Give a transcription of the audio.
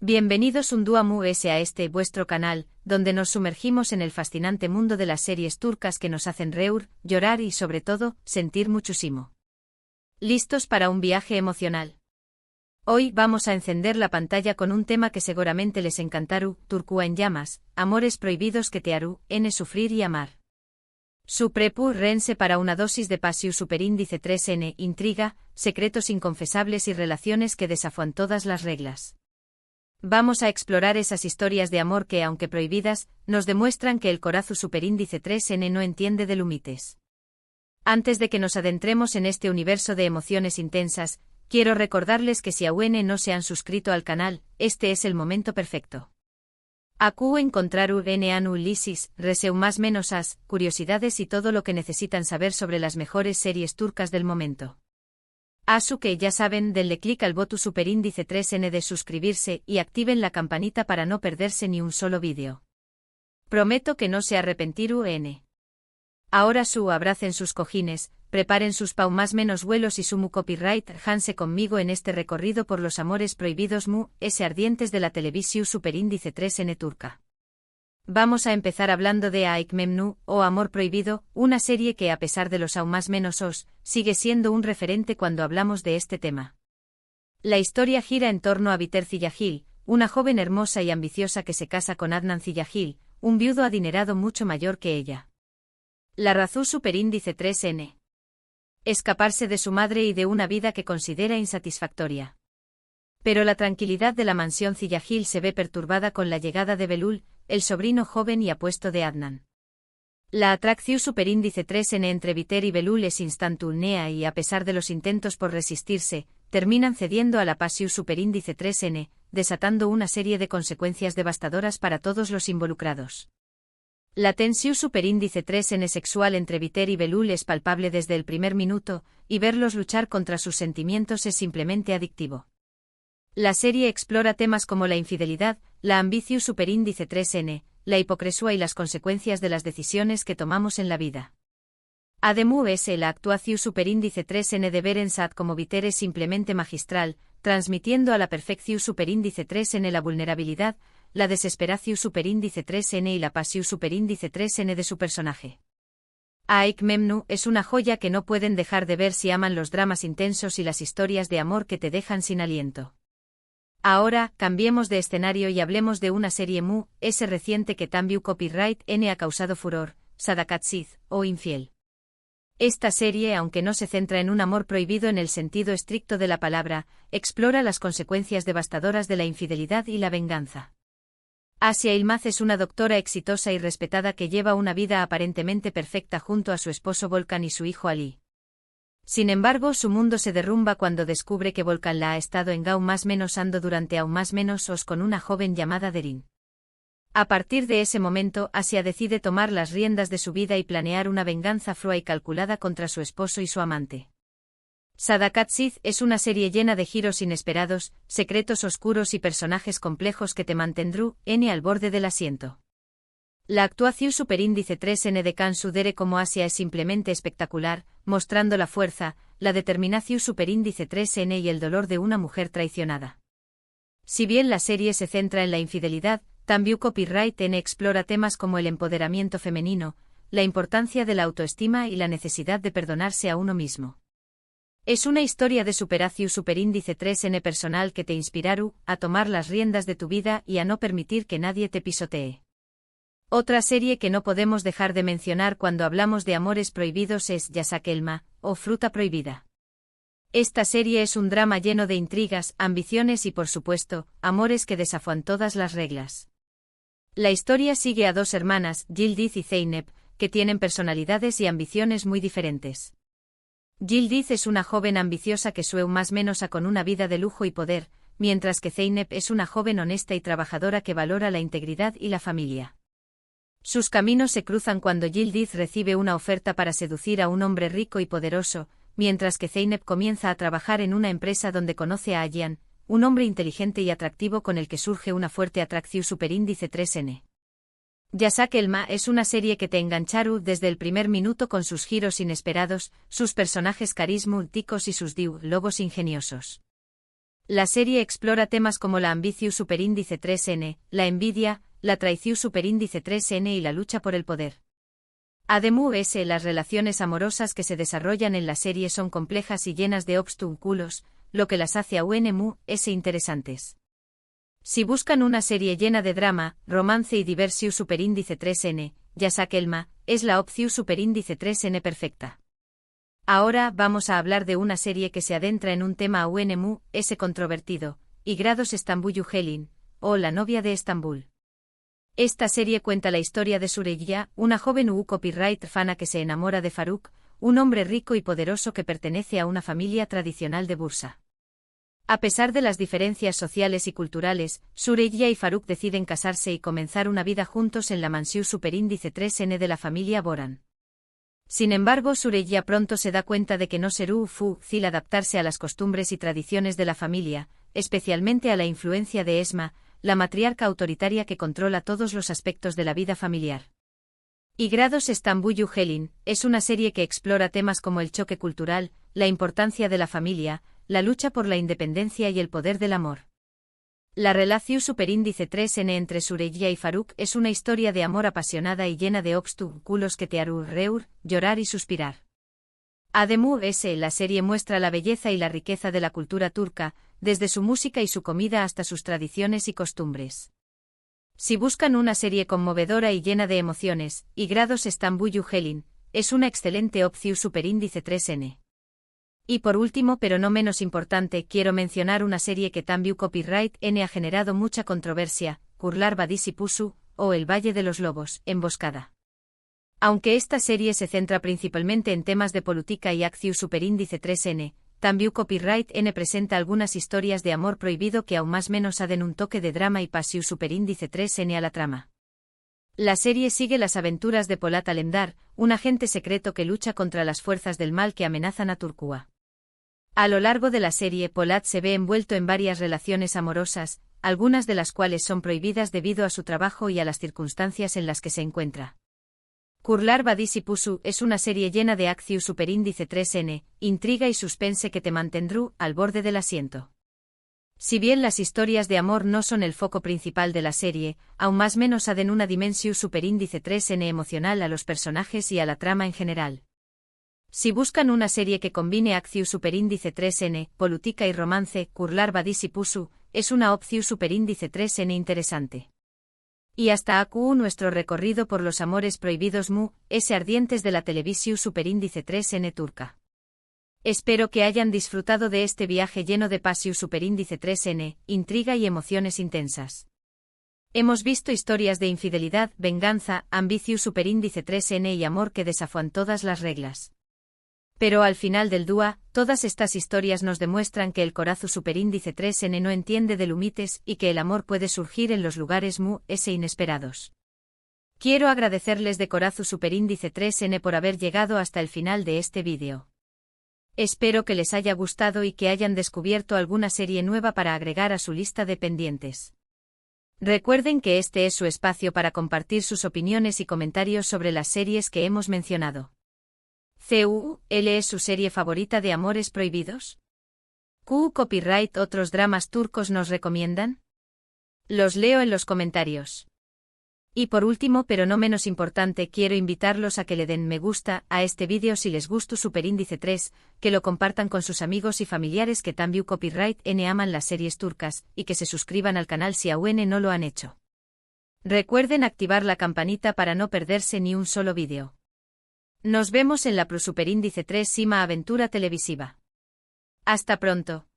Bienvenidos un día más a este vuestro canal, donde nos sumergimos en el fascinante mundo de las series turcas que nos hacen reír, llorar y sobre todo, sentir muchísimo. ¿Listos para un viaje emocional? Hoy vamos a encender la pantalla con un tema que seguramente les encantará, Turcua en llamas, amores prohibidos que te harán sufrir y amar. Su prepu rense para una dosis de pasión superíndice 3N, intriga, secretos inconfesables y relaciones que desafían todas las reglas. Vamos a explorar esas historias de amor que, aunque prohibidas, nos demuestran que el corazón superíndice 3N no entiende de límites. Antes de que nos adentremos en este universo de emociones intensas, quiero recordarles que si aún no se han suscrito al canal, este es el momento perfecto. Aquí encontraru anu lisis, reseu más menos as, curiosidades y todo lo que necesitan saber sobre las mejores series turcas del momento. Asu que ya saben, denle clic al botón superíndice 3N de suscribirse y activen la campanita para no perderse ni un solo vídeo. Prometo que no se arrepentiru Ahora abracen sus cojines, preparen sus pau más menos vuelos y sumu copyright hanse conmigo en este recorrido por los amores prohibidos ardientes de la televisión superíndice 3N turca. Vamos a empezar hablando de Aik Memnu, o Amor Prohibido, una serie que a pesar de los aún más menos sigue siendo un referente cuando hablamos de este tema. La historia gira en torno a Biter Ziyagil, una joven hermosa y ambiciosa que se casa con Adnan Ziyagil, un viudo adinerado mucho mayor que ella. La razón superíndice 3N. Escaparse de su madre y de una vida que considera insatisfactoria. Pero la tranquilidad de la mansión Ziyagil se ve perturbada con la llegada de Belul, el sobrino joven y apuesto de Adnan. La atracción superíndice 3N entre Biter y Belul es instantánea y a pesar de los intentos por resistirse, terminan cediendo a la pasión superíndice 3N, desatando una serie de consecuencias devastadoras para todos los involucrados. La tensión superíndice 3N sexual entre Biter y Belul es palpable desde el primer minuto, y verlos luchar contra sus sentimientos es simplemente adictivo. La serie explora temas como la infidelidad, la ambición superíndice 3N, la hipocresía y las consecuencias de las decisiones que tomamos en la vida. Además, la actuación superíndice 3N de Berensat como Biter es simplemente magistral, transmitiendo a la perfección superíndice 3N la vulnerabilidad, la desesperación superíndice 3N y la pasión superíndice 3N de su personaje. Aik Memnu es una joya que no pueden dejar de ver si aman los dramas intensos y las historias de amor que te dejan sin aliento. Ahora, cambiemos de escenario y hablemos de una serie reciente que también copyright N ha causado furor, Sadakatsiz, o Infiel. Esta serie, aunque no se centra en un amor prohibido en el sentido estricto de la palabra, explora las consecuencias devastadoras de la infidelidad y la venganza. Asia Yılmaz es una doctora exitosa y respetada que lleva una vida aparentemente perfecta junto a su esposo Volkan y su hijo Ali. Sin embargo, su mundo se derrumba cuando descubre que Volkan la ha estado en aún más menos ando durante aún más menos con una joven llamada Derin. A partir de ese momento, Asia decide tomar las riendas de su vida y planear una venganza fría y calculada contra su esposo y su amante. Sadakatsiz es una serie llena de giros inesperados, secretos oscuros y personajes complejos que te mantendrán al borde del asiento. La actuación superíndice 3N de Cansu Dere como Asia es simplemente espectacular, mostrando la fuerza, la determinación superíndice 3N y el dolor de una mujer traicionada. Si bien la serie se centra en la infidelidad, también copyright N explora temas como el empoderamiento femenino, la importancia de la autoestima y la necesidad de perdonarse a uno mismo. Es una historia de superación superíndice 3N personal que te inspirará a tomar las riendas de tu vida y a no permitir que nadie te pisotee. Otra serie que no podemos dejar de mencionar cuando hablamos de amores prohibidos es Yasak Elma, o Fruta Prohibida. Esta serie es un drama lleno de intrigas, ambiciones y por supuesto, amores que desafían todas las reglas. La historia sigue a dos hermanas, Yildiz y Zeynep, que tienen personalidades y ambiciones muy diferentes. Yildiz es una joven ambiciosa que sueña más menos con una vida de lujo y poder, mientras que Zeynep es una joven honesta y trabajadora que valora la integridad y la familia. Sus caminos se cruzan cuando Yildiz recibe una oferta para seducir a un hombre rico y poderoso, mientras que Zeynep comienza a trabajar en una empresa donde conoce a Ayan, un hombre inteligente y atractivo con el que surge una fuerte atracción superíndice 3N. Yasak Elma es una serie que te enganchará desde el primer minuto con sus giros inesperados, sus personajes carismáticos y sus diálogos ingeniosos. La serie explora temas como la ambición superíndice 3N, la envidia, la traición superíndice 3N y la lucha por el poder. Además, las relaciones amorosas que se desarrollan en la serie son complejas y llenas de obstáculos, lo que las hace aún interesantes. Si buscan una serie llena de drama, romance y diversión superíndice 3N, Yasak Elma, es la opción superíndice 3N perfecta. Ahora vamos a hablar de una serie que se adentra en un tema aún controvertido, y grados Estambul Helin, o La novia de Estambul. Esta serie cuenta la historia de Süreyya, una joven copyright fana que se enamora de Faruk, un hombre rico y poderoso que pertenece a una familia tradicional de Bursa. A pesar de las diferencias sociales y culturales, Süreyya y Faruk deciden casarse y comenzar una vida juntos en la mansión superíndice 3N de la familia Boran. Sin embargo, Süreyya pronto se da cuenta de que no será fácil adaptarse a las costumbres y tradiciones de la familia, especialmente a la influencia de Esma, la matriarca autoritaria que controla todos los aspectos de la vida familiar. Y grados Estambul Helin es una serie que explora temas como el choque cultural, la importancia de la familia, la lucha por la independencia y el poder del amor. La relación superíndice 3N entre Süreyya y Faruk es una historia de amor apasionada y llena de obstáculos que te harán reír, llorar y suspirar. Además, la serie muestra la belleza y la riqueza de la cultura turca, desde su música y su comida hasta sus tradiciones y costumbres. Si buscan una serie conmovedora y llena de emociones, y grados Estambul Helin, es una excelente opción superíndice 3N. Y por último, pero no menos importante, quiero mencionar una serie que también copyright N ha generado mucha controversia, Kurlar Vadisi Pusu, o El Valle de los Lobos, Emboscada. Aunque esta serie se centra principalmente en temas de política y acción superíndice 3N, también copyright N presenta algunas historias de amor prohibido que aún más menos aden un toque de drama y pasión superíndice 3N a la trama. La serie sigue las aventuras de Polat Alemdar, un agente secreto que lucha contra las fuerzas del mal que amenazan a Turquía. A lo largo de la serie, Polat se ve envuelto en varias relaciones amorosas, algunas de las cuales son prohibidas debido a su trabajo y a las circunstancias en las que se encuentra. Kurlar Vadisi Pusu es una serie llena de acción superíndice 3N, intriga y suspense que te mantendrá al borde del asiento. Si bien las historias de amor no son el foco principal de la serie, aún más menos aden una dimensión superíndice 3N emocional a los personajes y a la trama en general. Si buscan una serie que combine acción superíndice 3N, política y romance, Kurlar Vadisi Pusu es una opción superíndice 3N interesante. Y hasta aquí nuestro recorrido por los amores prohibidos ardientes de la televisión superíndice 3N turca. Espero que hayan disfrutado de este viaje lleno de pasión superíndice 3N, intriga y emociones intensas. Hemos visto historias de infidelidad, venganza, ambición superíndice 3N y amor que desafían todas las reglas. Pero al final del día, todas estas historias nos demuestran que el corazón superíndice 3N no entiende de límites y que el amor puede surgir en los lugares inesperados. Quiero agradecerles de corazón superíndice 3N por haber llegado hasta el final de este vídeo. Espero que les haya gustado y que hayan descubierto alguna serie nueva para agregar a su lista de pendientes. Recuerden que este es su espacio para compartir sus opiniones y comentarios sobre las series que hemos mencionado. ¿CUL es su serie favorita de amores prohibidos? ¿Q copyright otros dramas turcos nos recomiendan? Los leo en los comentarios. Y por último, pero no menos importante, quiero invitarlos a que le den me gusta a este vídeo si les gustó superíndice 3, que lo compartan con sus amigos y familiares que también copyright N aman las series turcas, y que se suscriban al canal si aún no lo han hecho. Recuerden activar la campanita para no perderse ni un solo vídeo. Nos vemos en la Pro Superíndice 3 Sima Aventura Televisiva. Hasta pronto.